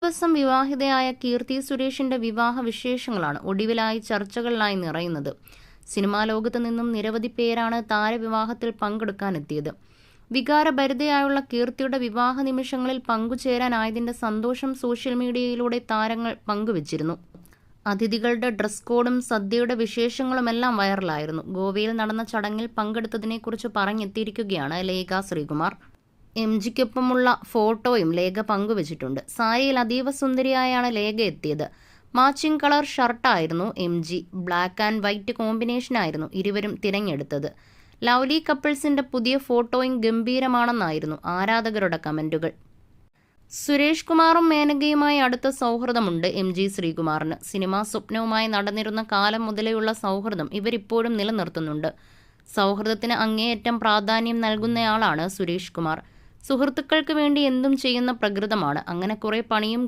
ദിവസം വിവാഹിതയായ കീർത്തി സുരേഷിന്റെ വിവാഹ വിശേഷങ്ങളാണ് ഒടുവിലായി ചർച്ചകളിലായി നിറയുന്നത്. സിനിമാ ലോകത്തു നിന്നും നിരവധി പേരാണ് താരവിവാഹത്തിൽ പങ്കെടുക്കാനെത്തിയത്. വികാരഭരിതയായുള്ള കീർത്തിയുടെ വിവാഹ നിമിഷങ്ങളിൽ പങ്കുചേരാനായതിന്റെ സന്തോഷം സോഷ്യൽ മീഡിയയിലൂടെ താരങ്ങൾ പങ്കുവച്ചിരുന്നു. അതിഥികളുടെ ഡ്രസ് കോഡും സദ്യയുടെ വിശേഷങ്ങളുമെല്ലാം വൈറലായിരുന്നു. ഗോവയിൽ നടന്ന ചടങ്ങിൽ പങ്കെടുത്തതിനെക്കുറിച്ച് പറഞ്ഞെത്തിയിരിക്കുകയാണ് ലേഖ ശ്രീകുമാർ. MGക്കൊപ്പമുള്ള ഫോട്ടോയും ലേഖ പങ്കുവച്ചിട്ടുണ്ട്. സാരിയിൽ അതീവ സുന്ദരിയായാണ് ലേഖ എത്തിയത്. മാച്ചിങ് കളർ ഷർട്ടായിരുന്നു MG. ബ്ലാക്ക് ആൻഡ് വൈറ്റ് കോമ്പിനേഷനായിരുന്നു ഇരുവരും തിരഞ്ഞെടുത്തത്. ലവ്ലി കപ്പിൾസിന്റെ പുതിയ ഫോട്ടോയും ഗംഭീരമാണെന്നായിരുന്നു ആരാധകരുടെ കമന്റുകൾ. സുരേഷ് കുമാറും മേനകയുമായി അടുത്ത സൗഹൃദമുണ്ട് MG ശ്രീകുമാറിന്. സിനിമാ സ്വപ്നവുമായി നടന്നിരുന്ന കാലം മുതലെയുള്ള സൗഹൃദം ഇവരിപ്പോഴും നിലനിർത്തുന്നുണ്ട്. സൗഹൃദത്തിന് അങ്ങേയറ്റം പ്രാധാന്യം നൽകുന്നയാളാണ് സുരേഷ് കുമാർ. സുഹൃത്തുക്കൾക്ക് വേണ്ടി എന്തും ചെയ്യുന്ന പ്രകൃതമാണ്. അങ്ങനെ കുറെ പണിയും